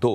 2,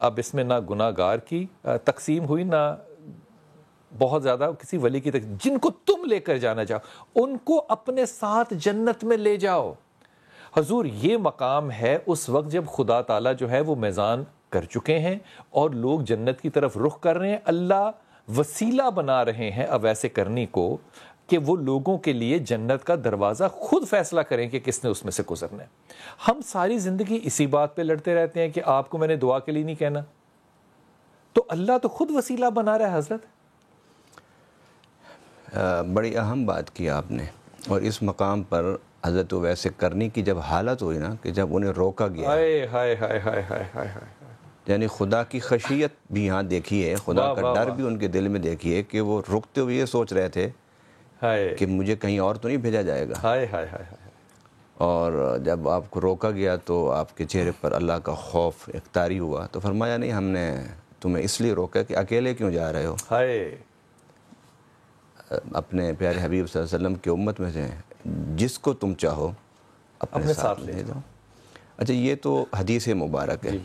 اب اس میں نہ گناہ گار کی تقسیم ہوئی، نہ بہت زیادہ کسی ولی کی تقسیم. جن کو تم لے کر جانا چاہو ان کو اپنے ساتھ جنت میں لے جاؤ. حضور یہ مقام ہے اس وقت جب خدا تعالیٰ جو ہے وہ میزان کر چکے ہیں اور لوگ جنت کی طرف رخ کر رہے ہیں. اللہ وسیلہ بنا رہے ہیں اب ایسے کرنے کو کہ وہ لوگوں کے لیے جنت کا دروازہ خود فیصلہ کریں کہ کس نے اس میں سے گزرنا ہے. ہم ساری زندگی اسی بات پہ لڑتے رہتے ہیں کہ آپ کو میں نے دعا کے لیے نہیں کہنا، تو اللہ تو خود وسیلہ بنا رہا ہے. حضرت بڑی اہم بات کی آپ نے، اور اس مقام پر حضرت ویسے کرنے کی جب حالت ہوئی نا کہ جب انہیں روکا گیا، ہائے ہائے ہائے ہائے ہائے ہائے ہائے، یعنی خدا کی خشیت بھی یہاں دیکھیے، خدا کا ڈر بھی ان کے دل میں دیکھیے کہ وہ رکتے ہوئے یہ سوچ رہے تھے کہ مجھے کہیں اور تو نہیں بھیجا جائے گا. ہائے ہائے ہائے ہائے. اور جب آپ کو روکا گیا تو آپ کے چہرے پر اللہ کا خوف ایک طاری ہوا، تو فرمایا نہیں، ہم نے تمہیں اس لیے روکا کہ اکیلے کیوں جا رہے ہو، ہائے اپنے پیارے حبیب صلی اللہ علیہ وسلم کی امت میں سے جس کو تم چاہو اپنے ساتھ لے جاؤ. اچھا یہ تو حدیث مبارک ہے،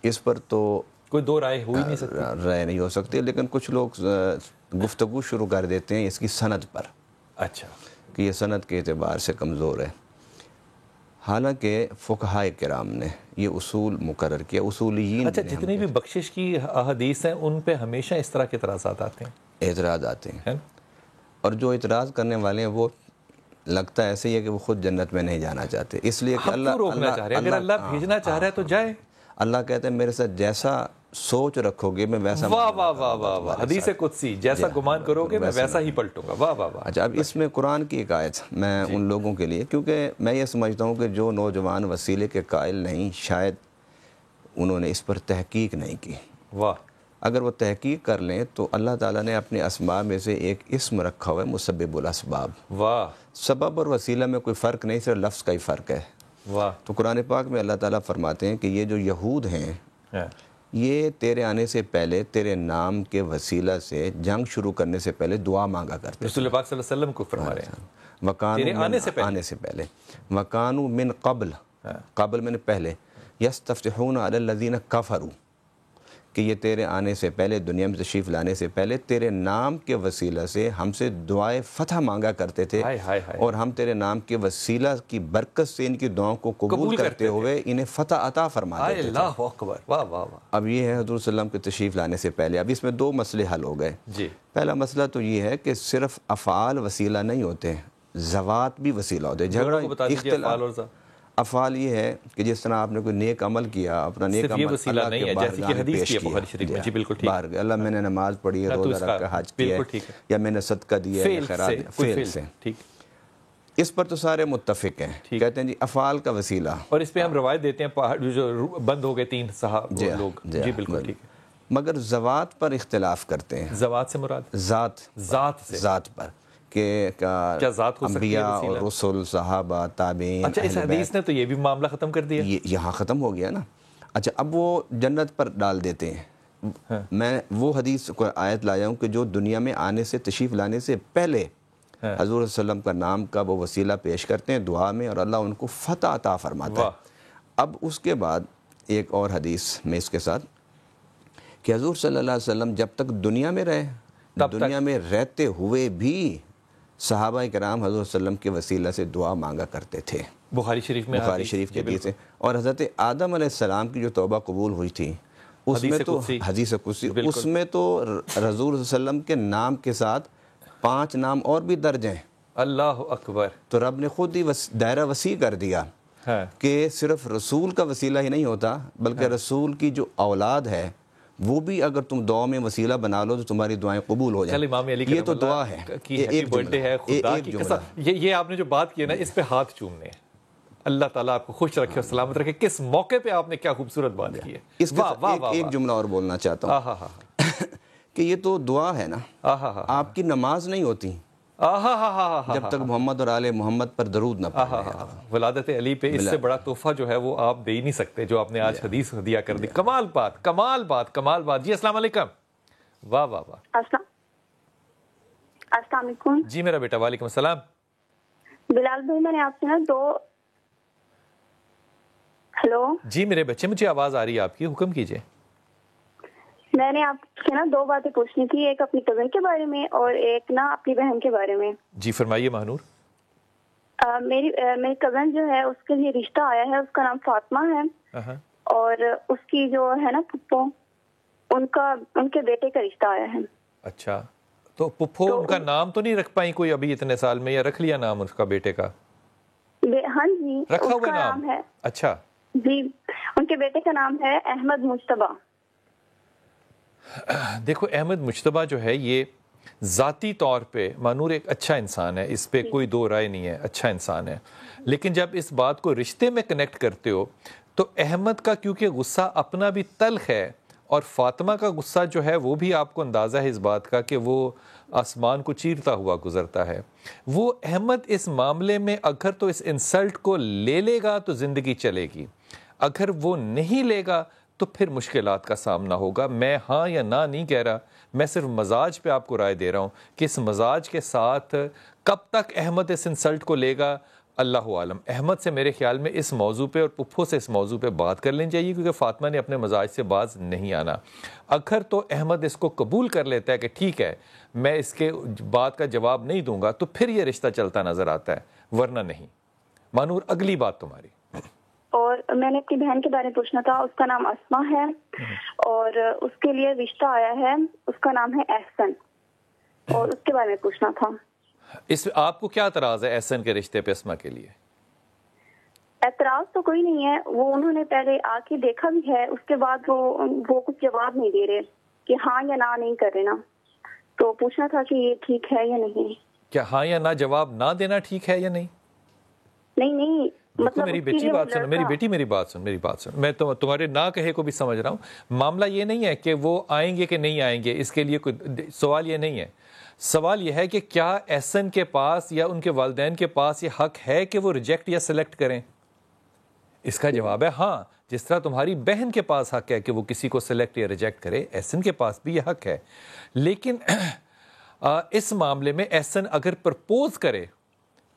اس پر تو کوئی دو رائے ہوئی نہیں سکتی، رائے نہیں ہو سکتی، لیکن کچھ لوگ گفتگو شروع کر دیتے ہیں اس کی سند پر. اچھا کہ یہ سند کے اعتبار سے کمزور ہے. حالانکہ فقہاء کرام نے یہ اصول مقرر کیا، اصولیین. اچھا جتنی بھی بخشش کی احادیث ہیں ان پہ ہمیشہ اس طرح کے اعتراضات آتے ہیں، اعتراض آتے ہیں، اور جو اعتراض کرنے والے ہیں وہ لگتا ایسے ہی ہے کہ وہ خود جنت میں نہیں جانا چاہتے، اس لیے کہ اللہ روکنا چاہ رہے ہیں. اگر اللہ بھیجنا چاہ رہا ہے تو جائے. اللہ کہتے ہیں میرے ساتھ جیسا سوچ رکھو گے میں ویسا. واہ واہ واہ واہ واہ، حدیث قدسی، جیسا گمان کرو گے میں ویسا ہی پلٹوں گا. واہ واہ واہ. اچھا اب اس میں قرآن کی ایک آیت میں ان لوگوں کے لیے، کیونکہ میں یہ سمجھتا ہوں کہ جو نوجوان وسیلے کے قائل نہیں، شاید انہوں نے اس پر تحقیق نہیں کی. واہ. اگر وہ تحقیق کر لیں تو اللہ تعالیٰ نے اپنے اسماء میں سے ایک اسم رکھا ہوا ہے مسبب الاسباب. واہ. سبب اور وسیلہ میں کوئی فرق نہیں، صرف لفظ کا ہی فرق ہے. واہ. تو قرآن پاک میں اللہ تعالیٰ فرماتے ہیں کہ یہ جو یہود ہیں یہ تیرے آنے سے پہلے تیرے نام کے وسیلہ سے جنگ شروع کرنے سے پہلے دعا مانگا کرتے. رسول پاک صلی اللہ علیہ وسلم کو فرما رہے ہیں وَكَانُوا آنے سے پہلے وَكَانُوا مِن قبل، قبل میں نے پہلے، يَسْتَفْتِحُونَ عَلَى الَّذِينَ كَفَرُوا، کہ یہ تیرے آنے سے پہلے، دنیا میں تشریف لانے سے پہلے تیرے نام کے وسیلہ سے ہم سے دعائے فتح مانگا کرتے تھے، اور ہم تیرے نام کے وسیلہ کی برکت سے ان کی دعاؤں کو قبول کرتے ہوئے انہیں فتح عطا فرما دیتے تھے. اللہ اکبر. واہ واہ واہ. اب یہ ہے حضور صلی اللہ علیہ وسلم کے تشریف لانے سے پہلے. اب اس میں دو مسئلے حل ہو گئے. پہلا مسئلہ تو یہ ہے کہ صرف افعال وسیلہ نہیں ہوتے، ذوات بھی وسیلہ ہوتے. جھگڑا اختلاف افعال یہ ہے کہ جس طرح آپ نے کوئی نیک عمل کیا، اپنا نیک عمل اللہ کے بارگاہ میں پیش کیا، اللہ میں نے نماز پڑھی ہے، روزہ رکھا، حج کیا ہے، یا میں نے صدقہ دیا ہے، خیرات، فعل سے، اس پر تو سارے متفق ہیں. کہتے ہیں جی افعال کا وسیلہ. اور اس پہ ہم روایت دیتے ہیں جو بند ہو گئے 3 صحابہ لوگ. جی بالکل ٹھیک ہے. مگر ذوات پر اختلاف کرتے ہیں. ذوات سے مراد ذات پر کہ انبیاء اور رسول، صحابہ، تابعین. اچھا اس حدیث نے تو یہ بھی معاملہ ختم کر دیا، یہاں ختم ہو گیا نا. اچھا اب وہ جنت پر ڈال دیتے ہیں. میں وہ حدیث کو آیت لایا ہوں کہ جو دنیا میں آنے سے، تشریف لانے سے پہلے حضور صلی اللہ علیہ وسلم کا نام کا وہ وسیلہ پیش کرتے ہیں دعا میں، اور اللہ ان کو فتح عطا فرماتا ہے. اب اس کے بعد ایک اور حدیث میں اس کے ساتھ کہ حضور صلی اللہ علیہ وسلم جب تک دنیا میں رہے، دنیا میں رہتے ہوئے بھی صحابہ کرام حضور صلی اللہ علیہ وسلم کے وسیلہ سے دعا مانگا کرتے تھے. بخاری شریف میں، بخاری شریف کے حدیث ہے. اور حضرت آدم علیہ السلام کی جو توبہ قبول ہوئی تھی اس میں تو حدیث قدسی، اس میں تو حضور صلی اللہ علیہ وسلم کے نام کے ساتھ 5 نام اور بھی درج ہیں. اللہ اکبر. تو رب نے خود ہی دائرہ وسیع کر دیا کہ صرف رسول کا وسیلہ ہی نہیں ہوتا، بلکہ رسول کی جو اولاد ہے وہ بھی اگر تم دعا میں وسیلہ بنا لو تو تمہاری دعائیں قبول ہو جائیں. امام علی یہ تو دعا ہے، ایک برتھڈے ہے، خدا کی قسم. یہ آپ نے جو بات کی ہے نا، اس پہ ہاتھ چومنے ہیں. اللہ تعالیٰ آپ کو خوش رکھے اور سلامت رکھے. کس موقع پہ آپ نے کیا خوبصورت بات کی ہے. اس ایک جملہ اور بولنا چاہتا ہوں کہ یہ تو دعا ہے نا، آپ کی نماز نہیں ہوتی جب تک محمد اور آل محمد پر درود نہ پڑھیں. ولادت علی پہ اس سے بڑا تحفہ جو ہے وہ آپ دے ہی نہیں سکتے جو آپ نے آج حدیث ہدیہ کر دی. کمال بات، کمال بات، کمال بات. جی السلام علیکم. واہ واہ واہ. السلام علیکم. جی میرا بیٹا. وعلیکم السلام. بلال بھائی میں نے آپ سے نا ہیلو. جی میرے بچے، مجھے آواز آ رہی ہے آپ کی، حکم کیجئے. میں نے آپ سے نا 2 باتیں پوچھنی تھی, ایک اپنی کزن کے بارے میں اور ایک نا اپنی بہن کے بارے میں. جی فرمائیے مہنور. میری کزن جو ہے اس کے لیے رشتہ آیا ہے, اس کا نام فاطمہ ہے, اور اس کی جو ہے نا پھپھو, ان کے بیٹے کا رشتہ آیا ہے. اچھا, تو پھپھو ان کا نام تو نہیں رکھ پائیں کوئی ابھی اتنے سال میں, یا رکھ لیا نام اس کا بیٹے کا؟ ہاں جی, رکھا اس کا ہوا نام ہے. اچھا جی, ان کے بیٹے کا نام ہے احمد مجتبیٰ. دیکھو احمد مجتبیٰ جو ہے یہ ذاتی طور پہ مانور ایک اچھا انسان ہے, اس پہ کوئی دو رائے نہیں ہے, اچھا انسان ہے. لیکن جب اس بات کو رشتے میں کنیکٹ کرتے ہو تو احمد کا کیونکہ غصہ اپنا بھی تلخ ہے, اور فاطمہ کا غصہ جو ہے وہ بھی آپ کو اندازہ ہے اس بات کا کہ وہ آسمان کو چیرتا ہوا گزرتا ہے. وہ احمد اس معاملے میں اگر تو اس انسلٹ کو لے لے گا تو زندگی چلے گی, اگر وہ نہیں لے گا تو پھر مشکلات کا سامنا ہوگا. میں ہاں یا نہ نہیں کہہ رہا, میں صرف مزاج پہ آپ کو رائے دے رہا ہوں کہ اس مزاج کے ساتھ کب تک احمد اس انسلٹ کو لے گا اللہ عالم. احمد سے میرے خیال میں اس موضوع پہ اور پپھو سے اس موضوع پہ بات کر لینی چاہیے, کیونکہ فاطمہ نے اپنے مزاج سے باز نہیں آنا. اگر تو احمد اس کو قبول کر لیتا ہے کہ ٹھیک ہے میں اس کے بات کا جواب نہیں دوں گا, تو پھر یہ رشتہ چلتا نظر آتا ہے, ورنہ نہیں. مانور اگلی بات تمہاری. اور میں نے اپنی بہن کے بارے میں پوچھنا تھا, اس کا نام اسما ہے اور اس کے لیے رشتہ آیا ہے, اس کا نام ہے احسن, اور اس کے بارے میں پوچھنا تھا. اس آپ کو کیا اعتراض ہے احسن کے رشتے پہ اسما کے لیے؟ اعتراض تو کوئی نہیں ہے, وہ انہوں نے پہلے آ کے دیکھا بھی ہے, اس کے بعد وہ کچھ جواب نہیں دے رہے کہ ہاں یا نہ نہیں کر رہے نا, تو پوچھنا تھا کہ یہ ٹھیک ہے یا نہیں. کیا ہاں یا نہ جواب نہ دینا ٹھیک ہے یا نہیں؟ نہیں مطلب میری بیٹی بات سن, میری بات سن, میں تو تمہارے نہ کہے کو بھی سمجھ رہا ہوں. معاملہ یہ نہیں ہے کہ وہ آئیں گے کہ نہیں آئیں گے, اس کے لیے کوئی سوال یہ نہیں ہے. سوال یہ ہے کہ کیا احسن کے پاس یا ان کے والدین کے پاس یہ حق ہے کہ وہ ریجیکٹ یا سلیکٹ کریں؟ اس کا جواب ہے ہاں. جس طرح تمہاری بہن کے پاس حق ہے کہ وہ کسی کو سلیکٹ یا ریجیکٹ کرے, احسن کے پاس بھی یہ حق ہے. لیکن اس معاملے میں احسن اگر پرپوز کرے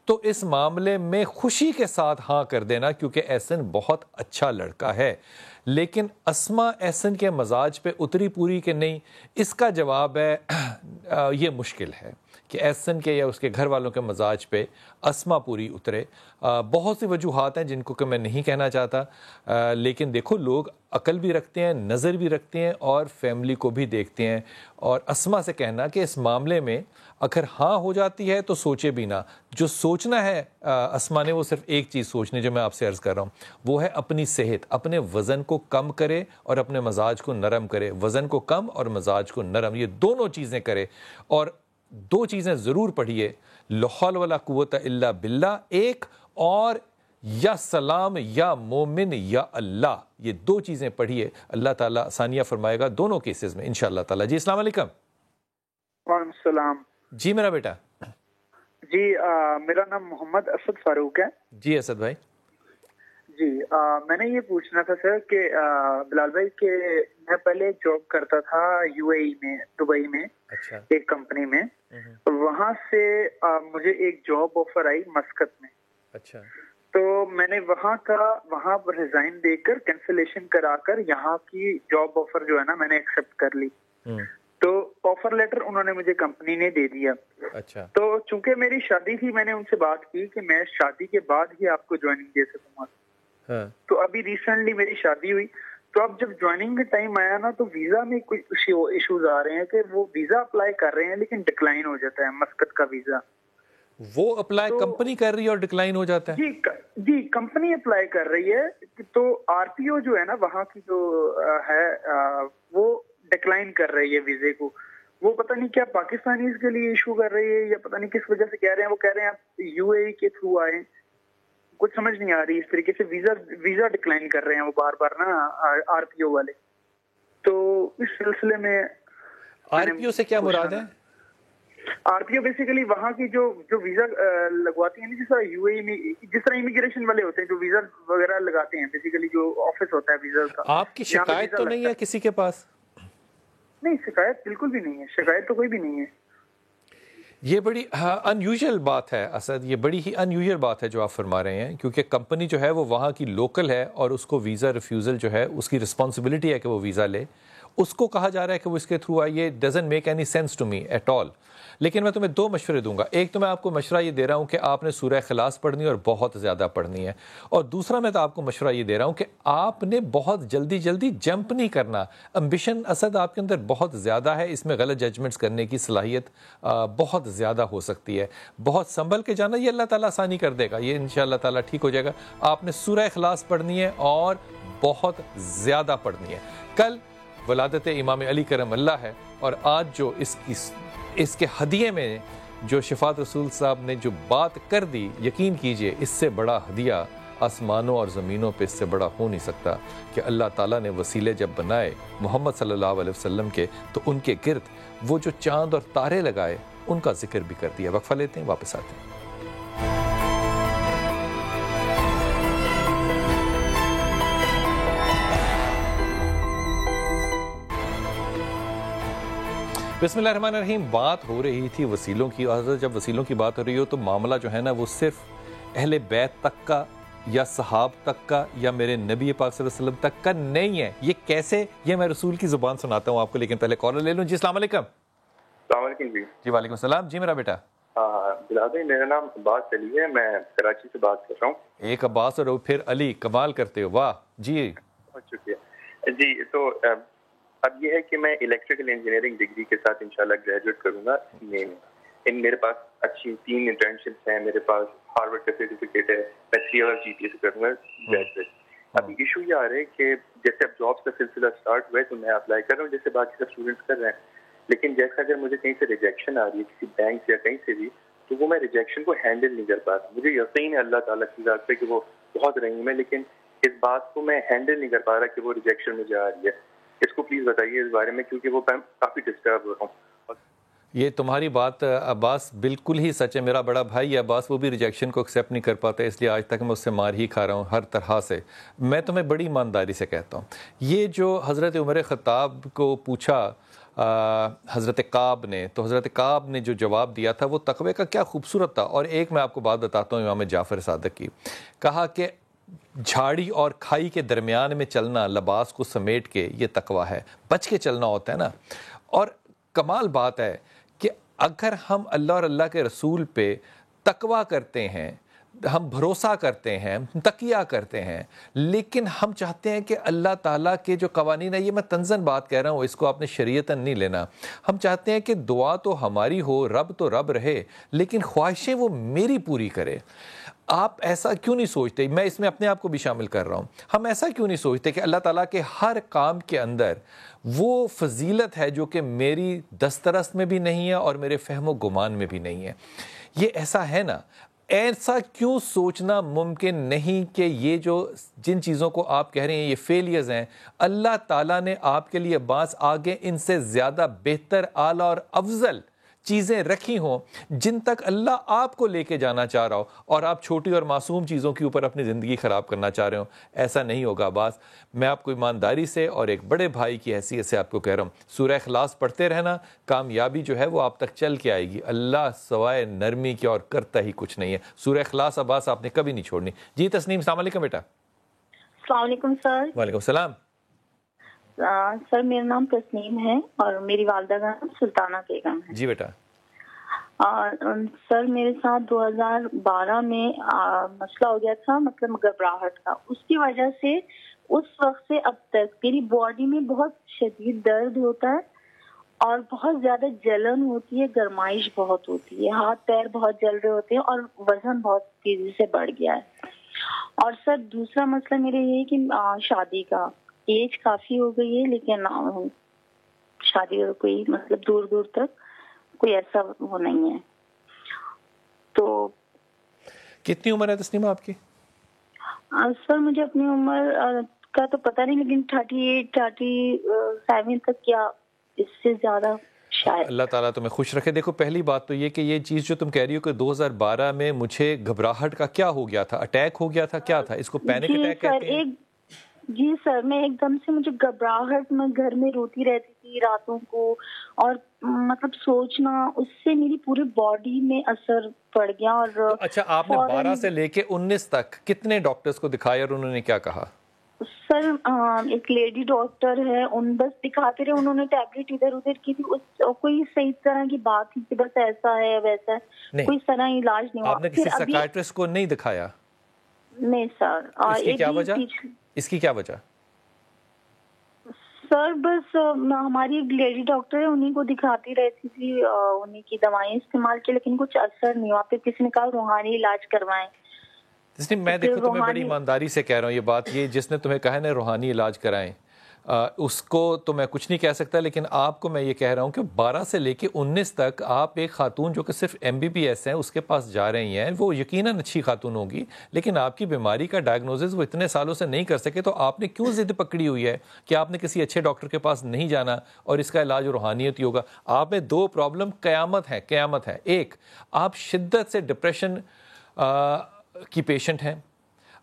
تو اس معاملے میں خوشی کے ساتھ ہاں کر دینا, کیونکہ احسن بہت اچھا لڑکا ہے. لیکن اسما احسن کے مزاج پہ اتری پوری کہ نہیں, اس کا جواب ہے یہ مشکل ہے کہ احسن کے یا اس کے گھر والوں کے مزاج پہ اسما پوری اترے. بہت سی وجوہات ہیں جن کو کہ میں نہیں کہنا چاہتا, لیکن دیکھو لوگ عقل بھی رکھتے ہیں, نظر بھی رکھتے ہیں, اور فیملی کو بھی دیکھتے ہیں. اور اسما سے کہنا کہ اس معاملے میں اگر ہاں ہو جاتی ہے تو سوچے بھی نہ. جو سوچنا ہے اسما نے وہ صرف ایک چیز سوچنی, جو میں آپ سے عرض کر رہا ہوں, وہ ہے اپنی صحت, اپنے وزن کو کم کرے اور اپنے مزاج کو نرم کرے. وزن کو کم اور مزاج کو نرم, یہ دونوں چیزیں کرے. اور 2 چیزیں ضرور پڑھیے, لا حول ولا قوت الا باللہ ایک, اور یا سلام یا مومن یا اللہ, یہ 2 چیزیں پڑھیے. اللہ تعالیٰ آسانیاں فرمائے گا دونوں کیسز میں انشاءاللہ تعالیٰ. جی السلام علیکم. وعلیکم السلام. جی میرا بیٹا. جی میرا نام محمد اسد فاروق ہے. جی اسد بھائی. جی میں نے یہ پوچھنا تھا سر کہ بلال بھائی کہ میں پہلے جاب کرتا تھا یو اے ای میں, دبئی میں, اچھا, ایک کمپنی میں. وہاں سے مجھے ایک جاب آفر آئی مسقط میں. اچھا, تو میں نے وہاں پر ریزائن دے کر کینسلیشن کرا کر یہاں کی جاب آفر جو ہے نا میں نے ایکسپٹ کر لی. تو آفر لیٹر انہوں نے مجھے کمپنی نے دے دیا. اچھا, تو چونکہ میری شادی تھی, میں نے ان سے بات کی کہ میں شادی کے بعد ہی آپ کو جوائننگ دے سکوں گا. تو ابھی ریسنٹلی میری شادی ہوئی, تو اب جب جوائننگ کا ٹائم آیا نا تو ویزا میں کچھ ایشوز آ رہے ہیں کہ وہ ویزا اپلائی کر رہے ہیں لیکن ڈکلائن ہو جاتا ہے مسقط کا ویزا. وہ اپلائی کمپنی کر رہی ہے اور ڈکلائن ہو جاتا ہے؟ جی کمپنی اپلائی کر رہی ہے, تو آر پی او جو ہے نا وہاں کی جو ہے وہ ڈکلائن کر رہی ہے ویزے کو. وہ پتہ نہیں کیا پاکستانیز کے لیے ایشو کر رہی ہے یا پتہ نہیں کس وجہ سے کہہ رہے ہیں. وہ کہہ رہے ہیں آپ یو اے ای کے تھرو آئیں, کچھ سمجھ نہیں آ رہی. اس طریقے سے ویزا ڈکلائن کر رہے ہیں وہ بار بار نا آر پی او والے. تو اس سلسلے میں آر پی او سے کیا مراد ہے؟ آر پی او بیسیکلی وہاں کی جو ویزا لگواتی ہیں, جس طرح یو اے میں جس طرح امیگریشن والے ہوتے ہیں جو ویزا وغیرہ لگاتے ہیں, بیسیکلی جو آفس ہوتا ہے ویزا کا. آپ کی شکایت تو نہیں ہے کسی کے پاس؟ نہیں, شکایت بالکل بھی نہیں ہے, شکایت تو کوئی بھی نہیں ہے. یہ بڑی ان یوزول بات ہے اسد, یہ بڑی ہی ان یوزول بات ہے جو آپ فرما رہے ہیں, کیونکہ کمپنی جو ہے وہ وہاں کی لوکل ہے اور اس کو ویزا ریفیوزل جو ہے اس کی رسپانسبلٹی ہے کہ وہ ویزا لے. اس کو کہا جا رہا ہے کہ وہ اس کے تھرو آئیے. Doesn't make any sense to me at all. لیکن میں تمہیں 2 مشورے دوں گا. ایک تو میں آپ کو مشورہ یہ دے رہا ہوں کہ آپ نے سورہ اخلاص پڑھنی ہے اور بہت زیادہ پڑھنی ہے. اور دوسرا میں تو آپ کو مشورہ یہ دے رہا ہوں کہ آپ نے بہت جلدی جمپ نہیں کرنا. امبیشن اسد آپ کے اندر بہت زیادہ ہے, اس میں غلط ججمنٹس کرنے کی صلاحیت بہت زیادہ ہو سکتی ہے. بہت سنبھل کے جانا, یہ اللہ تعالیٰ آسانی کر دے گا, یہ انشاءاللہ تعالیٰ ٹھیک ہو جائے گا. آپ نے سورہ اخلاص پڑھنی ہے اور بہت زیادہ پڑھنی ہے. کل ولادت امام علی کرم اللہ ہے, اور آج جو اس کے ہدیے میں جو شفاعت رسول صاحب نے جو بات کر دی, یقین کیجئے اس سے بڑا ہدیہ آسمانوں اور زمینوں پہ اس سے بڑا ہو نہیں سکتا کہ اللہ تعالیٰ نے وسیلے جب بنائے محمد صلی اللہ علیہ وسلم کے, تو ان کے گرد وہ جو چاند اور تارے لگائے ان کا ذکر بھی کر دیا. وقفہ لیتے ہیں, واپس آتے ہیں. بسم اللہ الرحمن الرحیم. بات ہو رہی تھی وسیلوں کی, اور حضرت جب وسیلوں کی بات ہو رہی ہو تو معاملہ جو ہے نا وہ صرف اہل بیت تک کا یا صحاب تک کا یا میرے نبی پاک صلی اللہ علیہ وسلم تک کا نہیں ہے. یہ کیسے, یہ میں رسول کی زبان سناتا ہوں آپ کو, لیکن پہلے کالر لے لوں. جی السلام علیکم. السلام علیکم. جی وعلیکم السلام. جی میرا بیٹا. بلال, میرا نام عباس علی ہے, میں کراچی سے بات کر رہا ہوں. ایک عباس اور پھر علی, کمال کرتے ہو, واہ. جی بہت شکریہ. جی تو اب یہ ہے کہ میں الیکٹریکل انجینئرنگ ڈگری کے ساتھ انشاءاللہ گریجویٹ کروں گا. میرے پاس اچھی 3 انٹرنشپس ہیں, میرے پاس ہارورڈ کا سرٹیفکیٹ ہے, میں 3 ایئر جی پی سے کروں گا گریجویٹ. اب ایشو یہ آ رہا ہے کہ جیسے اب جابس کا سلسلہ اسٹارٹ ہوا ہے تو میں اپلائی کر رہا ہوں جیسے باقی سب اسٹوڈنٹس کر رہے ہیں, لیکن جیسا اگر مجھے کہیں سے ریجیکشن آ رہی ہے کسی بینک سے یا کہیں سے بھی, تو وہ میں ریجیکشن کو ہینڈل نہیں کر پاتا. مجھے یقین ہے اللہ تعالیٰ کی ذات پہ کہ وہ بہت رحیم ہے, لیکن اس بات کو میں ہینڈل نہیں کر پا رہا کہ وہ ریجیکشن مجھے آ رہی ہے. اس کو پلیز بتائیے اس بارے میں, کیونکہ وہ کافی ڈسٹرب ہو رہا ہوں. یہ تمہاری بات عباس بالکل ہی سچ ہے. میرا بڑا بھائی عباس, وہ بھی ریجیکشن کو ایکسیپٹ نہیں کر پاتا, اس لیے آج تک میں اس سے مار ہی کھا رہا ہوں ہر طرح سے. میں تمہیں بڑی ایمانداری سے کہتا ہوں, یہ جو حضرت عمر خطاب کو پوچھا حضرت کعب نے, تو حضرت کعب نے جو جواب دیا تھا وہ تقوی کا کیا خوبصورت تھا. اور ایک میں آپ کو بات بتاتا ہوں امام جعفر صادق کی. کہا کہ جھاڑی اور کھائی کے درمیان میں چلنا, لباس کو سمیٹ کے, یہ تقوی ہے. بچ کے چلنا ہوتا ہے نا. اور کمال بات ہے کہ اگر ہم اللہ اور اللہ کے رسول پہ تقوی کرتے ہیں, ہم بھروسہ کرتے ہیں, تقیہ کرتے ہیں, لیکن ہم چاہتے ہیں کہ اللہ تعالیٰ کے جو قوانین ہیں, یہ میں طنزاً بات کہہ رہا ہوں, اس کو آپ نے شریعتاً نہیں لینا. ہم چاہتے ہیں کہ دعا تو ہماری ہو, رب تو رب رہے, لیکن خواہشیں وہ میری پوری کرے. آپ ایسا کیوں نہیں سوچتے, میں اس میں اپنے آپ کو بھی شامل کر رہا ہوں, ہم ایسا کیوں نہیں سوچتے کہ اللہ تعالیٰ کے ہر کام کے اندر وہ فضیلت ہے جو کہ میری دسترس میں بھی نہیں ہے اور میرے فہم و گمان میں بھی نہیں ہے. یہ ایسا ہے نا. ایسا کیوں سوچنا ممکن نہیں کہ یہ جو جن چیزوں کو آپ کہہ رہے ہیں یہ فیلیئرز ہیں, اللہ تعالیٰ نے آپ کے لیے بعض آگے ان سے زیادہ بہتر, اعلیٰ اور افضل چیزیں رکھی ہوں جن تک اللہ آپ کو لے کے جانا چاہ رہا ہو, اور آپ چھوٹی اور معصوم چیزوں کے اوپر اپنی زندگی خراب کرنا چاہ رہے ہوں. ایسا نہیں ہوگا عباس. میں آپ کو ایمانداری سے اور ایک بڑے بھائی کی حیثیت سے آپ کو کہہ رہا ہوں, سورہ اخلاص پڑھتے رہنا, کامیابی جو ہے وہ آپ تک چل کے آئے گی. اللہ سوائے نرمی کے اور کرتا ہی کچھ نہیں ہے. سورہ اخلاص عباس آپ نے کبھی نہیں چھوڑنی. جی تسنیم, السلام علیکم بیٹا. السلام علیکم سر. وعلیکم السلام. سر میرا نام تسنیم ہے اور میری والدہ کا نام سلطانہ بیگم ہے. جی بیٹا. سر میرے ساتھ 2012 میں مسئلہ ہو گیا تھا, مطلب گھبراہٹ کا. اس کی وجہ سے اس وقت سے اب تک میری باڈی میں بہت شدید درد ہوتا ہے اور بہت زیادہ جلن ہوتی ہے, گرمائش بہت ہوتی ہے, ہاتھ پیر بہت جل رہے ہوتے ہیں اور وزن بہت تیزی سے بڑھ گیا ہے. اور سر دوسرا مسئلہ میرا یہ ہے کہ شادی کا ایج کافی ہو گئی ہے, لیکن شادی کا کوئی مطلب دور دور تک کوئی ایسا وہ نہیں ہے. تو کتنی عمر ہے تسلیمہ آپ کی؟ سر مجھے اپنی عمر کا تو پتہ نہیں, لیکن 37 تک یا اس سے زیادہ شاید. اللہ تعالیٰ تمہیں خوش رکھے. دیکھو پہلی بات تو یہ کہ یہ چیز جو تم کہہ رہی ہو کہ 2012 میں مجھے گھبراہٹ کا کیا ہو گیا تھا, اٹیک ہو گیا تھا, کیا تھا اس کو پینک اٹیک کہتے ہیں؟ جی سر, میں ایک دم سے مجھے گھبراہٹ, میں گھر میں روتی رہتی تھی راتوں کو, اور مطلب سوچنا, اس سے میری پوری باڈی میں اثر پڑ گیا. اور اچھا, آپ نے 12 سے لے کے 19 تک کتنے ڈاکٹرز کو دکھایا اور انہوں نے کیا کہا؟ سر ایک لیڈی ڈاکٹر ہے، ان بس دکھاتے رہے، انہوں نے ٹیبلٹ ادھر ادھر کی تھی، کوئی صحیح طرح کی بات تھی کہ بس ایسا ہے ویسا ہے، کوئی طرح علاج نہیں ہوا. آپ نے کسی سائیکیٹرسٹ کو نہیں دکھایا؟ نہیں سر. اس کی کیا وجہ؟ اس کی کیا وجہ؟ سر بس ہماری ایک لیڈی ڈاکٹر ہے، انہیں کو دکھاتی رہتی تھی، انہیں کی دوائیں استعمال کی، لیکن کچھ اثر نہیں ہوا. پھر کسی نے کہا روحانی علاج کروائیں. میں دیکھو تمہیں بڑی ایمانداری سے کہہ رہا ہوں یہ بات، یہ جس نے تمہیں کہا ہے نا روحانی علاج کرائیں، اس کو تو میں کچھ نہیں کہہ سکتا، لیکن آپ کو میں یہ کہہ رہا ہوں کہ 12 سے لے کے 19 تک آپ ایک خاتون جو کہ صرف MBBS ہیں اس کے پاس جا رہی ہیں، وہ یقیناً اچھی خاتون ہوگی، لیکن آپ کی بیماری کا ڈائگنوزس وہ اتنے سالوں سے نہیں کر سکے، تو آپ نے کیوں ضد پکڑی ہوئی ہے کہ آپ نے کسی اچھے ڈاکٹر کے پاس نہیں جانا اور اس کا علاج روحانیت ہی ہوگا؟ آپ میں 2 پرابلم قیامت ہے. ایک، آپ شدت سے ڈپریشن کی پیشنٹ ہیں.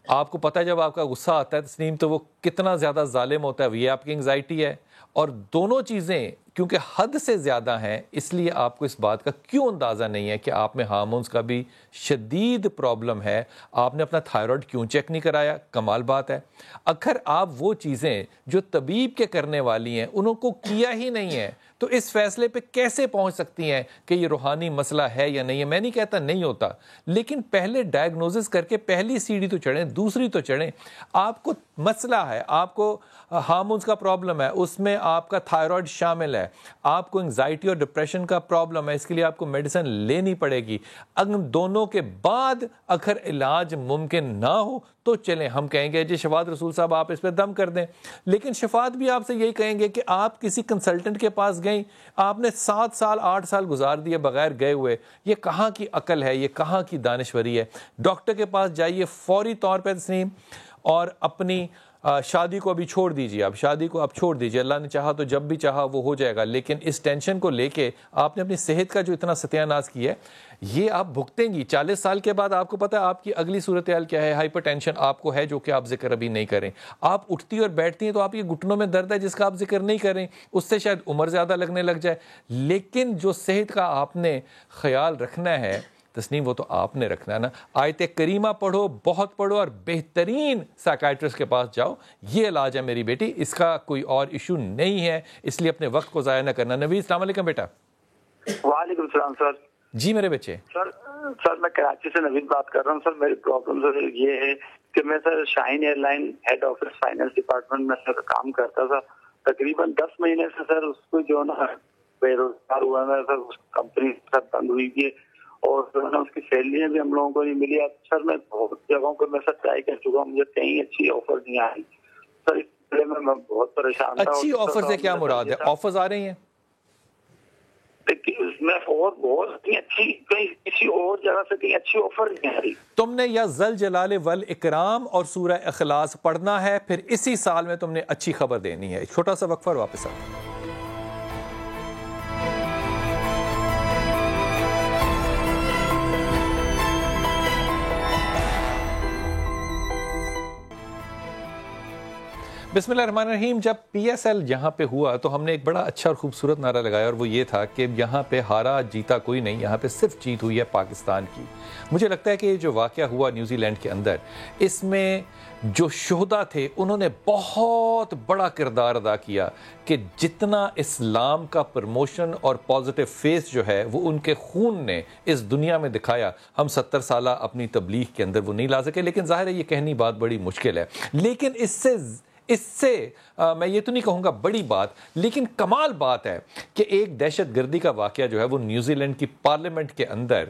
آپ کو پتہ ہے جب آپ کا غصہ آتا ہے تسنیم تو وہ کتنا زیادہ ظالم ہوتا ہے، یہ آپ کی انگزائٹی ہے، اور دونوں چیزیں کیونکہ حد سے زیادہ ہیں اس لیے آپ کو اس بات کا کیوں اندازہ نہیں ہے کہ آپ میں ہارمونز کا بھی شدید پرابلم ہے. آپ نے اپنا تھائرائیڈ کیوں چیک نہیں کرایا؟ کمال بات ہے. اگر آپ وہ چیزیں جو طبیب کے کرنے والی ہیں انہوں کو کیا ہی نہیں ہے تو اس فیصلے پہ کیسے پہنچ سکتی ہیں کہ یہ روحانی مسئلہ ہے یا نہیں ہے؟ میں نہیں کہتا نہیں ہوتا، لیکن پہلے ڈائگنوزس کر کے پہلی سیڑھی تو چڑھیں، دوسری تو چڑھیں. آپ کو مسئلہ ہے، آپ کو ہارمونز کا پرابلم ہے، اس میں آپ کا تھائرائیڈ شامل ہے، آپ کو انگزائٹی اور ڈپریشن کا پرابلم ہے، اس کے لیے آپ کو میڈیسن لینی پڑے گی. اگر دونوں کے بعد اگر علاج ممکن نہ ہو تو چلیں، ہم کہیں گے جی شفاعت رسول صاحب آپ اس پہ دم کر دیں، لیکن شفاعت بھی آپ سے یہی کہیں گے کہ آپ کسی کنسلٹنٹ کے پاس گئیں، آپ نے 7 سال 8 سال گزار دیے بغیر گئے ہوئے، یہ کہاں کی عقل ہے، یہ کہاں کی دانشوری ہے؟ ڈاکٹر کے پاس جائیے فوری طور پہ تسنیم، اور اپنی شادی کو ابھی چھوڑ دیجیے، آپ شادی کو آپ چھوڑ دیجیے، اللہ نے چاہا تو جب بھی چاہا وہ ہو جائے گا، لیکن اس ٹینشن کو لے کے آپ نے اپنی صحت کا جو اتنا ستیہ ناز کیا ہے یہ آپ بھگتیں گی. 40 سال کے بعد آپ کو پتہ ہے آپ کی اگلی صورتحال کیا ہے؟ ہائپر ٹینشن آپ کو ہے، جو کہ آپ ذکر ابھی نہیں کریں. آپ اٹھتی اور بیٹھتی ہیں تو آپ کے گھٹنوں میں درد ہے جس کا آپ ذکر نہیں کریں، اس سے شاید عمر زیادہ لگنے لگ جائے، لیکن جو صحت کا آپ نے خیال رکھنا ہے تسنیم وہ تو آپ نے رکھنا ہے نا. آیت کریمہ پڑھو، بہت پڑھو، اور بہترین سائیکائٹرسٹ کے پاس جاؤ. یہ علاج ہے میری بیٹی، اس کا کوئی اور ایشو نہیں ہے، اس لیے اپنے وقت کو ضائع نہ کرنا. نوید السلام علیکم بیٹا. وعلیکم السلام سر. جی میرے بچے. سر میں کراچی سے نوید بات کر رہا ہوں. سر میری پرابلم سر یہ ہے کہ میں sir Shaheen airline head office finance department میں سر کام کرتا تھا. تقریباً 10 مہینے سے سر اس کو جو نا بے روزگار ہوا ہے سر، اس کمپنی سر بند ہوئی تھی، اور اس کی سیلری بھی ہم لوگوں کو نہیں ملی. اب سر میں بہت جگہوں پہ میں سر ٹرائی کر چکا ہوں، مجھے کہیں اچھی آفر نہیں آئی سر. اس لیے میں بہت پریشان تھا. اچھی آفر سے کیا مراد ہے؟ آفرز آ رہی ہیں میں اور بہت اچھی کہیں کسی اور جگہ سے کہیں اچھی آفر نہیں آ رہی. تم نے یا ذل جلال والاکرام اور سورہ اخلاص پڑھنا ہے، پھر اسی سال میں تم نے اچھی خبر دینی ہے. چھوٹا سا وقفہ اور واپس آ. بسم اللہ الرحمن الرحیم. جب PSL یہاں پہ ہوا تو ہم نے ایک بڑا اچھا اور خوبصورت نعرہ لگایا، اور وہ یہ تھا کہ یہاں پہ ہارا جیتا کوئی نہیں، یہاں پہ صرف جیت ہوئی ہے پاکستان کی. مجھے لگتا ہے کہ یہ جو واقعہ ہوا نیوزی لینڈ کے اندر، اس میں جو شہداء تھے انہوں نے بہت بڑا کردار ادا کیا کہ جتنا اسلام کا پروموشن اور پازیٹیو فیس جو ہے وہ ان کے خون نے اس دنیا میں دکھایا. ہم 70 سالہ اپنی تبلیغ کے اندر وہ نہیں لا سکے، لیکن ظاہر ہے یہ کہنی بات بڑی مشکل ہے. لیکن اس سے میں یہ تو نہیں کہوں گا بڑی بات، لیکن کمال بات ہے کہ ایک دہشت گردی کا واقعہ جو ہے وہ نیوزی لینڈ کی پارلیمنٹ کے اندر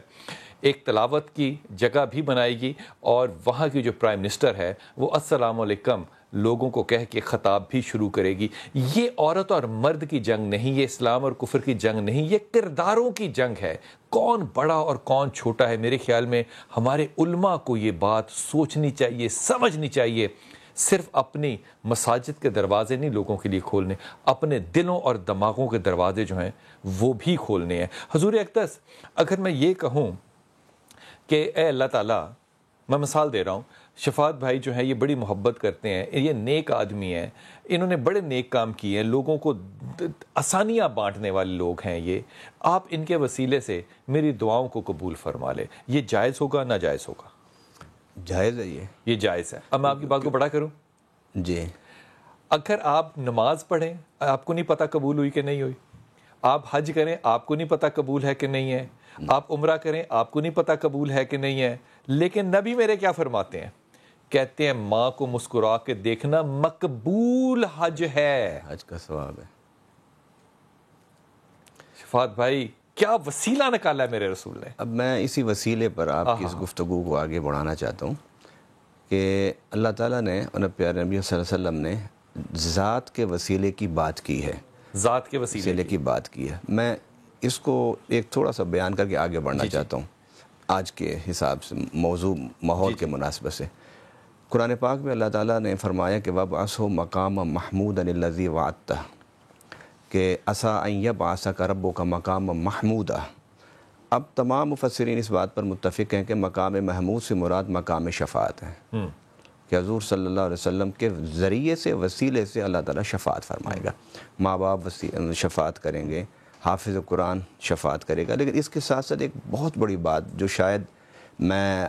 ایک تلاوت کی جگہ بھی بنائے گی، اور وہاں کی جو پرائم منسٹر ہے وہ السلام علیکم لوگوں کو کہہ کے خطاب بھی شروع کرے گی. یہ عورت اور مرد کی جنگ نہیں، یہ اسلام اور کفر کی جنگ نہیں، یہ کرداروں کی جنگ ہے. کون بڑا اور کون چھوٹا ہے؟ میرے خیال میں ہمارے علماء کو یہ بات سوچنی چاہیے، سمجھنی چاہیے. صرف اپنی مساجد کے دروازے نہیں لوگوں کے لیے کھولنے، اپنے دلوں اور دماغوں کے دروازے جو ہیں وہ بھی کھولنے ہیں. حضور اقدس اگر میں یہ کہوں کہ اے اللہ تعالیٰ، میں مثال دے رہا ہوں، شفاعت بھائی جو ہیں یہ بڑی محبت کرتے ہیں، یہ نیک آدمی ہیں، انہوں نے بڑے نیک کام کیے ہیں، لوگوں کو آسانیاں بانٹنے والے لوگ ہیں. یہ آپ ان کے وسیلے سے میری دعاؤں کو قبول فرما لے. یہ جائز ہوگا ناجائز ہوگا؟ جائز ہے. یہ جائز ہے. اب میں آپ کی بات کو بڑا کروں، جی اگر آپ نماز پڑھیں آپ کو نہیں پتہ قبول ہوئی کہ نہیں ہوئی, آپ حج کریں آپ کو نہیں پتہ قبول ہے کہ نہیں ہے, آپ عمرہ کریں آپ کو نہیں پتہ قبول ہے کہ نہیں ہے, لیکن نبی میرے کیا فرماتے ہیں, کہتے ہیں ماں کو مسکرا کے دیکھنا مقبول حج ہے, حج کا ثواب ہے. شفاعت بھائی کیا وسیلہ نکالا ہے میرے رسول نے. اب میں اسی وسیلے پر آپ کی اس گفتگو کو آگے بڑھانا چاہتا ہوں کہ اللہ تعالیٰ نے اور پیارے نبی صلی اللہ علیہ وسلم نے ذات کے وسیلے کی بات کی ہے, ذات کے وسیلے کی بات کی ہے. میں اس کو ایک تھوڑا سا بیان کر کے آگے بڑھنا چاہتا ہوں آج کے حساب سے, موضوع ماحول کے مناسبت سے. قرآن پاک میں اللہ تعالیٰ نے فرمایا کہ وَبْعَثْهُ مَقَامًا مَحْمُودًا الَّذِي وَعَدتَّهُ کہ عَسَىٰ أَن يَبْعَثَكَ رَبُّكَ مَقَامًا مَحْمُودًا. اب تمام مفسرین اس بات پر متفق ہیں کہ مقام محمود سے مراد مقام شفاعت ہے, کہ حضور صلی اللہ علیہ وسلم کے ذریعے سے وسیلے سے اللہ تعالیٰ شفاعت فرمائے گا. ماں باپ شفاعت کریں گے, حافظ قرآن شفاعت کرے گا. لیکن اس کے ساتھ ساتھ ایک بہت بڑی بات جو شاید میں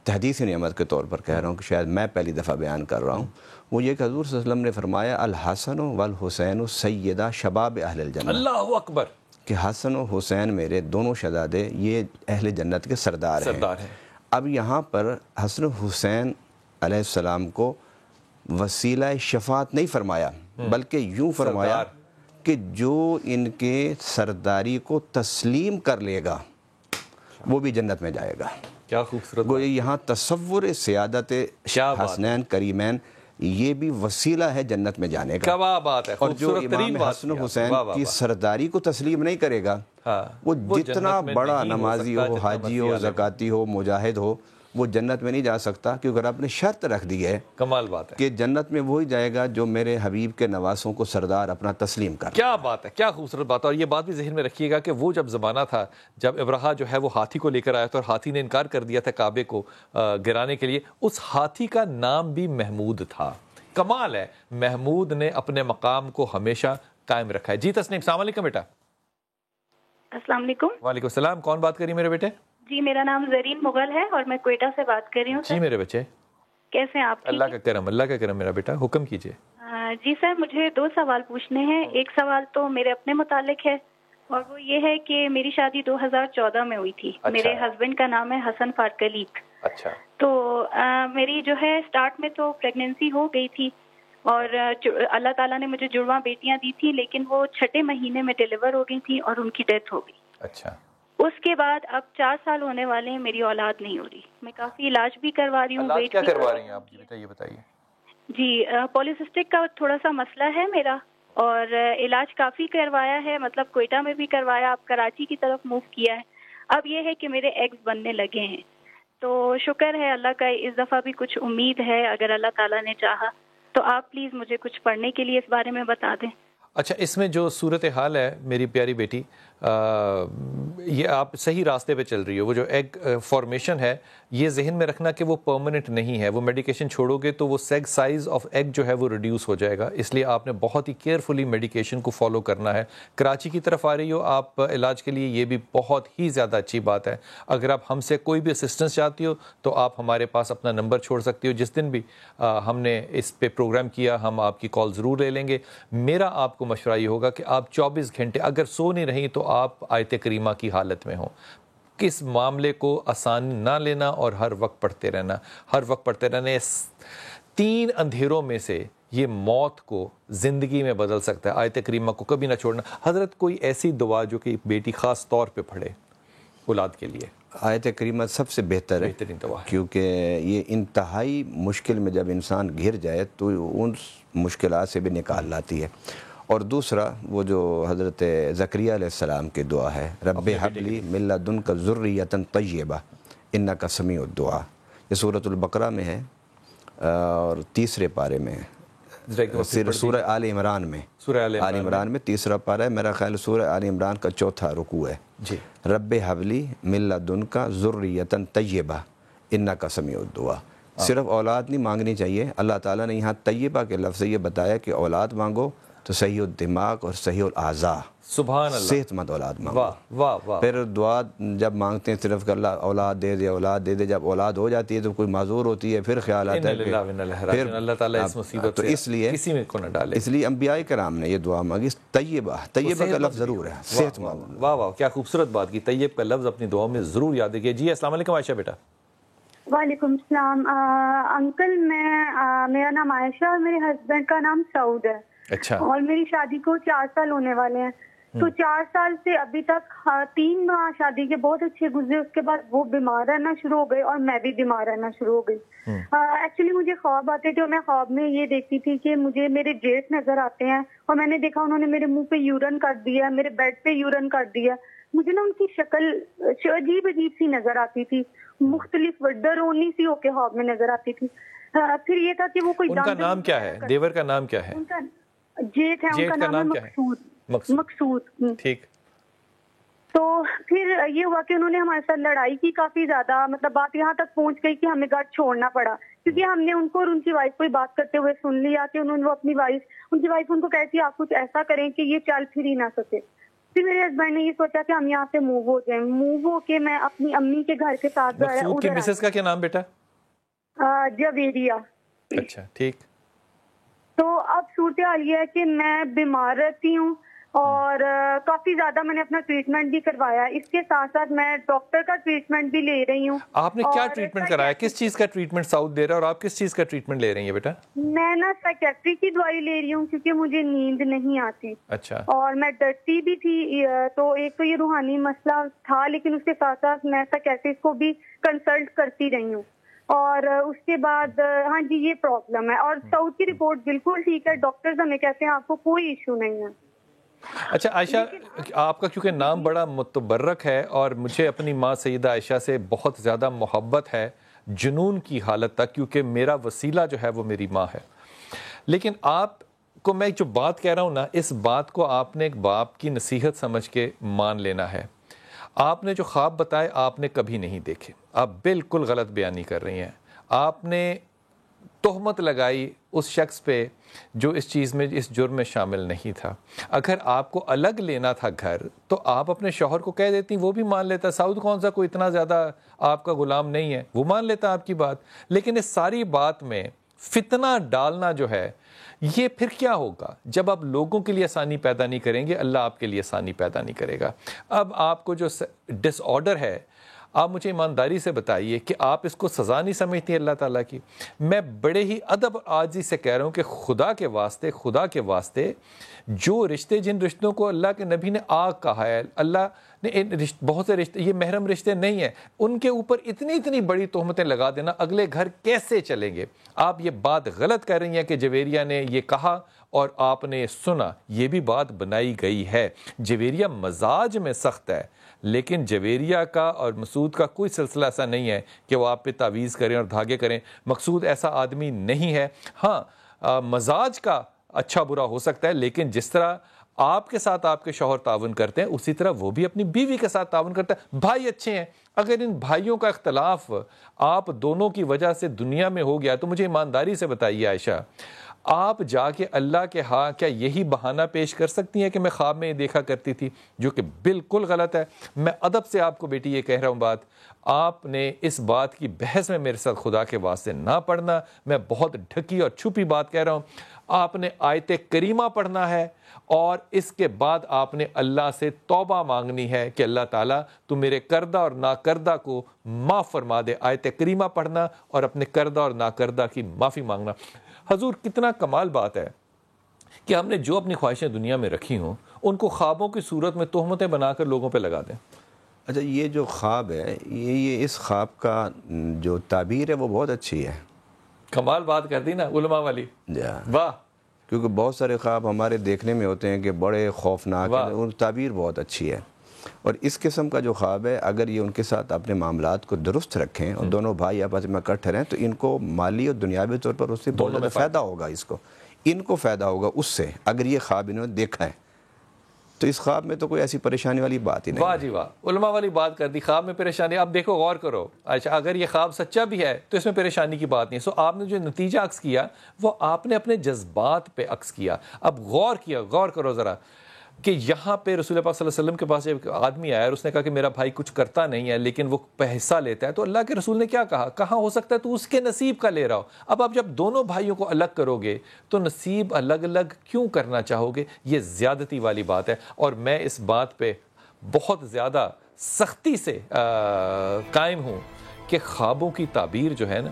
تحدیث نعمت کے طور پر کہہ رہا ہوں, کہ شاید میں پہلی دفعہ بیان کر رہا ہوں, وہ یہ کہ حضور صلی اللہ علیہ وسلم نے فرمایا الحسن والحسین سیدہ شباب اہل الجنہ. اللہ اکبر. کہ حسن و حسین میرے دونوں شہزادے یہ اہل جنت کے سردار ہیں. اب یہاں پر حسن و حسین علیہ السلام کو وسیلہ شفاعت نہیں فرمایا, بلکہ یوں فرمایا کہ جو ان کے سرداری کو تسلیم کر لے گا وہ بھی جنت میں جائے گا. کیا خوبصورت. گویا یہاں تصور سیادت حسنین کریمین یہ بھی وسیلہ ہے جنت میں جانے کا. کیا بات ہے. اور جو امام حسن حسین کی سرداری کو تسلیم نہیں کرے گا وہ جتنا بڑا نمازی ہو, حاجی ہو, زکاتی ہو, مجاہد ہو, وہ جنت میں نہیں جا سکتا, کیونکہ رب نے شرط رکھ دی ہے. کمال بات ہے کہ جنت میں وہی جائے گا جو میرے حبیب کے نواسوں کو سردار اپنا تسلیم کر. کیا بات ہے, کیا خوبصورت بات ہے. اور یہ بات بھی ذہن میں رکھیے گا کہ وہ جب زمانہ تھا جب ابرہہ جو ہے وہ ہاتھی کو لے کر آیا تھا اور ہاتھی نے انکار کر دیا تھا کعبے کو گرانے کے لیے, اس ہاتھی کا نام بھی محمود تھا. کمال ہے, محمود نے اپنے مقام کو ہمیشہ قائم رکھا ہے. جی تسنیم, السلام علیکم بیٹا. السلام علیکم. وعلیکم السلام. کون بات کری میرے بیٹے؟ جی میرا نام زرین مغل ہے اور میں کوئٹہ سے بات کر رہی ہوں. جی میرے بچے کیسے ہیں آپ؟ اللہ کا کرم, اللہ کا کرم. میرا بیٹا حکم کیجئے. جی سر, مجھے 2 سوال پوچھنے ہیں. ایک سوال تو میرے اپنے متعلق ہے اور وہ یہ ہے کہ میری شادی 2014 میں ہوئی تھی. میرے ہسبینڈ کا نام ہے حسن فارکلیک. اچھا. تو میری جو ہے سٹارٹ میں تو پریگنینسی ہو گئی تھی اور اللہ تعالیٰ نے مجھے جڑواں بیٹیاں دی تھی, لیکن وہ 6 مہینے میں ڈیلیور ہو گئی تھی اور ان کی ڈیتھ ہو گئی. اچھا. اس کے بعد اب 4 سال ہونے والے ہیں, میری اولاد نہیں ہو رہی. میں کافی علاج بھی کروا رہی ہوں. کیا کروا رہی ہیں آپ؟ بیٹا یہ بتائیے. جی پولیسسٹک کا تھوڑا سا مسئلہ ہے میرا اور علاج کافی کروایا ہے, مطلب کوئٹہ میں بھی کروایا, اب کراچی کی طرف موو کیا ہے. اب یہ ہے کہ میرے ایگز بننے لگے ہیں, تو شکر ہے اللہ کا, اس دفعہ بھی کچھ امید ہے اگر اللہ تعالیٰ نے چاہا تو. آپ پلیز مجھے کچھ پڑھنے کے لیے اس بارے میں بتا دیں. اچھا, اس میں جو صورتحال ہے میری پیاری بیٹی, یہ آپ صحیح راستے پہ چل رہی ہو. وہ جو ایگ فارمیشن ہے یہ ذہن میں رکھنا کہ وہ پرماننٹ نہیں ہے. وہ میڈیکیشن چھوڑو گے تو وہ سیگ سائز آف ایگ جو ہے وہ ریڈیوس ہو جائے گا, اس لیے آپ نے بہت ہی کیئرفلی میڈیکیشن کو فالو کرنا ہے. کراچی کی طرف آ رہی ہو آپ علاج کے لیے, یہ بھی بہت ہی زیادہ اچھی بات ہے. اگر آپ ہم سے کوئی بھی اسسٹنس چاہتی ہو تو آپ ہمارے پاس اپنا نمبر چھوڑ سکتی ہو. جس دن بھی ہم نے اس پہ پروگرام کیا ہم آپ کی کال ضرور لے لیں گے. میرا آپ کو مشورہ یہ ہوگا کہ آپ 24 گھنٹے اگر سو نہیں رہی تو آپ آیت کریمہ کی حالت میں ہوں. کس معاملے کو آسان نہ لینا اور ہر وقت پڑھتے رہنا, ہر وقت پڑھتے رہنا. 3 اندھیروں میں سے یہ موت کو زندگی میں بدل سکتا ہے. آیت کریمہ کو کبھی نہ چھوڑنا. حضرت کوئی ایسی دعا جو کہ بیٹی خاص طور پہ پڑھے اولاد کے لیے؟ آیت کریمہ سب سے بہتر ہے, کیونکہ یہ انتہائی مشکل میں جب انسان گھر جائے تو ان مشکلات سے بھی نکال لاتی ہے. اور دوسرا وہ جو حضرت زکریا علیہ السلام کی دعا ہے, رب ہب لی من لدنک ذریۃ طیبہ انک سمیع الدعاء. یہ سورۃ البقرہ میں ہے اور 3 پارے میں ہے, سورہ آل عمران میں. سورہ آل عمران میں 3 پارہ ہے, میرا خیال سورہ آل عمران کا 4تھا رکوع ہے. جی, رب ہب لی من لدنک ذریۃ طیبہ انک سمیع الدعاء. صرف اولاد نہیں مانگنی چاہیے, اللہ تعالیٰ نے یہاں طیبہ کے لفظ یہ بتایا کہ اولاد مانگو تو صحیح الدماغ اور صحیح الاعضاء، سبحان اللہ، صحت مند اولاد مانگو۔ واہ واہ واہ۔ پھر دعا جب مانگتے ہیں صرف کہ اللہ اولاد دے دے، اولاد دے دے، جب اولاد ہو جاتی ہے تو کوئی معذور ہوتی ہے، پھر خیال آتا ہے کہ پھر اللہ تعالیٰ اس مصیبت تو سے اس لیے کسی میں کو نہ ڈالے۔ اس لیے انبیاء کرام نے یہ دعا مانگی، طیبہ، طیبہ کا لفظ ضرور ہے، صحت مند۔ واہ واہ، کیا خوبصورت بات کی، طیب کا لفظ اپنی دعاؤں میں ضرور یاد رکھیے۔ جی السلام علیکم عائشہ بیٹا۔ وعلیکم السلام انکل، میرا نام عائشہ اور میرے ہسبینڈ کا نام سعود ہے۔ اچھا۔ اور میری شادی کو 4 سال ہونے والے ہیں، تو 4 سال سے ابھی تک 3 ماہ شادی کے بہت اچھے گزرے، اس کے بعد وہ بیمار رہنا شروع ہو گئے اور میں بھی بیمار رہنا شروع ہو گئی۔ ایکچولی مجھے خواب آتے تھے اور میں خواب میں یہ دیکھتی تھی کہ مجھے میرے جیٹھ نظر آتے ہیں، اور میں نے دیکھا انہوں نے میرے منہ پہ یورن کر دیا، میرے بیڈ پہ یورن کر دیا۔ مجھے نا ان کی شکل عجیب عجیب سی نظر آتی تھی، مختلف ڈرونی سی ہو کے خواب میں نظر آتی تھی۔ پھر یہ تھا کہ وہ کوئی ان کا نام کیا ہے؟ دیور کا نام کیا ہے؟ ان کا جیٹھ ہے، ان کا نام ہے مقصود۔ ٹھیک۔ تو پھر یہ ہوا کہ انہوں نے ہمارے ساتھ لڑائی کی کافی زیادہ، مطلب بات یہاں تک پہنچ گئی کہ ہمیں گھر چھوڑنا پڑا، کیونکہ ہم نے ان کو اور ان کی وائف کو بات کرتے ہوئے سن لیا کہ انہوں نے اپنی ان کی وائف ان کو کہتی آپ کچھ ایسا کریں کہ یہ چل پھر ہی نہ سکے۔ پھر میرے ہسبینڈ نے یہ سوچا کہ ہم یہاں سے موو ہو جائیں، موو ہو کے میں اپنی امی کے گھر کے ساتھ مقصود کی مسز کا کیا نام بیٹا؟ جویریہ۔ اچھا ٹھیک۔ تو اب صورتحال یہ ہے کہ میں بیمار رہتی ہوں اور کافی زیادہ میں نے اپنا ٹریٹمنٹ بھی کروایا، اس کے ساتھ ساتھ میں ڈاکٹر کا ٹریٹمنٹ بھی لے رہی ہوں۔ آپ نے کیا ٹریٹمنٹ کرایا؟ کس چیز کا ٹریٹمنٹ سعود دے رہا ہے اور آپ کس چیز کا ٹریٹمنٹ لے رہی ہیں بیٹا؟ میں نا سائیکیٹری کی دوائی لے رہی ہوں کیونکہ مجھے نیند نہیں آتی۔ اچھا۔ اور میں ڈرتی بھی تھی، تو ایک تو یہ روحانی مسئلہ تھا، لیکن اس کے ساتھ ساتھ میں سائیکیٹرسٹ کو بھی کنسلٹ کرتی رہی ہوں، اور اس کے بعد ہاں جی یہ پرابلم ہے۔ اور سعود کی رپورٹ بالکل ٹھیک ہے، ڈاکٹرز ہمیں کہتے ہیں آپ کو کوئی ایشو نہیں ہے۔ اچھا عائشہ، آپ کا کیونکہ نام بڑا متبرک ہے اور مجھے اپنی ماں سیدہ عائشہ سے بہت زیادہ محبت ہے، جنون کی حالت تک، کیونکہ میرا وسیلہ جو ہے وہ میری ماں ہے۔ لیکن آپ کو میں جو بات کہہ رہا ہوں نا، اس بات کو آپ نے ایک باپ کی نصیحت سمجھ کے مان لینا ہے۔ آپ نے جو خواب بتائے آپ نے کبھی نہیں دیکھے، آپ بالکل غلط بیانی کر رہی ہیں۔ آپ نے تہمت لگائی اس شخص پہ جو اس چیز میں، اس جرم میں شامل نہیں تھا۔ اگر آپ کو الگ لینا تھا گھر تو آپ اپنے شوہر کو کہہ دیتی، وہ بھی مان لیتا۔ سعود کون سا کوئی اتنا زیادہ آپ کا غلام نہیں ہے، وہ مان لیتا آپ کی بات۔ لیکن اس ساری بات میں فتنہ ڈالنا جو ہے، یہ پھر کیا ہوگا؟ جب آپ لوگوں کے لیے آسانی پیدا نہیں کریں گے، اللہ آپ کے لیے آسانی پیدا نہیں کرے گا۔ اب آپ کو جو ڈس آرڈر ہے، آپ مجھے ایمانداری سے بتائیے کہ آپ اس کو سزا نہیں سمجھتی اللہ تعالیٰ کی؟ میں بڑے ہی ادب عاجزی سے کہہ رہا ہوں کہ خدا کے واسطے جو رشتے، جن رشتوں کو اللہ کے نبی نے آگ کہا ہے، اللہ نے بہت سے رشتے، یہ محرم رشتے نہیں ہیں، ان کے اوپر اتنی بڑی تہمتیں لگا دینا، اگلے گھر کیسے چلیں گے؟ آپ یہ بات غلط کر رہی ہیں کہ جویریہ نے یہ کہا اور آپ نے سنا، یہ بھی بات بنائی گئی ہے۔ جویریہ مزاج میں سخت ہے، لیکن جویریہ کا اور مسعود کا کوئی سلسلہ ایسا نہیں ہے کہ وہ آپ پہ تعویذ کریں اور دھاگے کریں۔ مقصود ایسا آدمی نہیں ہے۔ ہاں مزاج کا اچھا برا ہو سکتا ہے، لیکن جس طرح آپ کے ساتھ آپ کے شوہر تعاون کرتے ہیں، اسی طرح وہ بھی اپنی بیوی کے ساتھ تعاون کرتا ہے۔ بھائی اچھے ہیں، اگر ان بھائیوں کا اختلاف آپ دونوں کی وجہ سے دنیا میں ہو گیا تو مجھے ایمانداری سے بتائیے عائشہ، آپ جا کے اللہ کے ہاں کیا یہی بہانہ پیش کر سکتی ہیں کہ میں خواب میں یہ دیکھا کرتی تھی؟ جو کہ بالکل غلط ہے۔ میں ادب سے آپ کو بیٹی یہ کہہ رہا ہوں بات، آپ نے اس بات کی بحث میں میرے ساتھ خدا کے واسطے نہ پڑھنا۔ میں بہت ڈھکی اور چھپی بات کہہ رہا ہوں۔ آپ نے آیت کریمہ پڑھنا ہے اور اس کے بعد آپ نے اللہ سے توبہ مانگنی ہے کہ اللہ تعالیٰ تو میرے کردہ اور ناکردہ کو معاف فرما دے۔ آیت کریمہ پڑھنا اور اپنے کردہ اور ناکردہ کی معافی مانگنا۔ حضور کتنا کمال بات ہے کہ ہم نے جو اپنی خواہشیں دنیا میں رکھی ہوں ان کو خوابوں کی صورت میں تہمتیں بنا کر لوگوں پہ لگا دیں۔ اچھا، یہ جو خواب ہے، یہ اس خواب کا جو تعبیر ہے وہ بہت اچھی ہے۔ کمال بات کر دی نا علماء والی، واہ۔ کیونکہ بہت سارے خواب ہمارے دیکھنے میں ہوتے ہیں کہ بڑے خوفناک ہیں، ان تعبیر بہت اچھی ہے۔ اور اس قسم کا جو خواب ہے، اگر یہ ان کے ساتھ اپنے معاملات کو درست رکھیں اور دونوں بھائی آپس میں اکٹھے رہیں تو ان کو مالی اور دنیاوی طور پر اس سے بہت زیادہ فائدہ ہوگا۔ ان کو فائدہ ہوگا اس سے، اگر یہ خواب انہوں نے دیکھا ہے۔ تو اس خواب میں تو کوئی ایسی پریشانی والی بات ہی نہیں. واہ جی واہ، علماء والی بات کر دی، خواب میں پریشانی. اب دیکھو غور کرو، اچھا اگر یہ خواب سچا بھی ہے تو اس میں پریشانی کی بات نہیں. سو آپ نے جو نتیجہ عکس کیا وہ آپ نے اپنے جذبات پہ عکس کیا. اب غور کرو ذرا کہ یہاں پہ رسول پاک صلی اللہ علیہ وسلم کے پاس ایک آدمی آیا اور اس نے کہا کہ میرا بھائی کچھ کرتا نہیں ہے لیکن وہ حصہ لیتا ہے. تو اللہ کے رسول نے کیا کہا؟ کہاں ہو سکتا ہے تو اس کے نصیب کا لے رہا ہو. اب آپ جب دونوں بھائیوں کو الگ کرو گے تو نصیب الگ الگ کیوں کرنا چاہو گے؟ یہ زیادتی والی بات ہے. اور میں اس بات پہ بہت زیادہ سختی سے قائم ہوں کہ خوابوں کی تعبیر جو ہے نا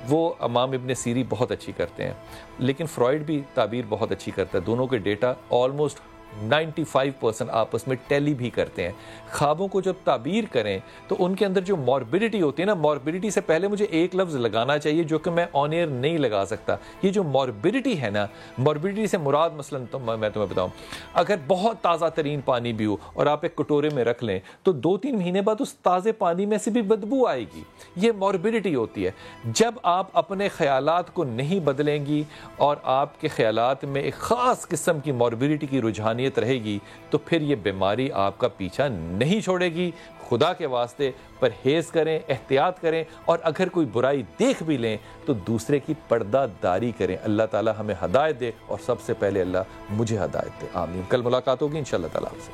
وہ امام ابن سیری بہت اچھی کرتے ہیں، لیکن فرائڈ بھی تعبیر بہت اچھی کرتا ہے. دونوں کے ڈیٹا آلموسٹ 95% آپس میں ٹیلی بھی کرتے ہیں. خوابوں کو جب تعبیر کریں تو ان کے اندر جو موربیڈیٹی ہوتی ہے نا، موربیڈیٹی سے پہلے مجھے ایک لفظ لگانا چاہیے جو کہ میں آن ایئر نہیں لگا سکتا. یہ جو موربیڈیٹی ہے نا، موربیڈیٹی سے مراد مثلا میں تمہیں بتاؤں، اگر بہت تازہ ترین پانی بھی ہو اور آپ ایک کٹورے میں رکھ لیں تو 2-3 مہینے بعد اس تازے پانی میں سے بھی بدبو آئے گی. یہ موربیڈیٹی ہوتی ہے. جب آپ اپنے خیالات کو نہیں بدلیں گی اور آپ کے خیالات میں ایک خاص قسم کی موربیڈیٹی کی رجحان رہے گی تو پھر یہ بیماری آپ کا پیچھا نہیں چھوڑے گی. خدا کے واسطے پرہیز کریں، احتیاط کریں، اور اگر کوئی برائی دیکھ بھی لیں تو دوسرے کی پردہ داری کریں. اللہ تعالی ہمیں ہدایت دے اور سب سے پہلے اللہ مجھے ہدایت دے. آمین. کل ملاقات ہوگی انشاءاللہ تعالی سے.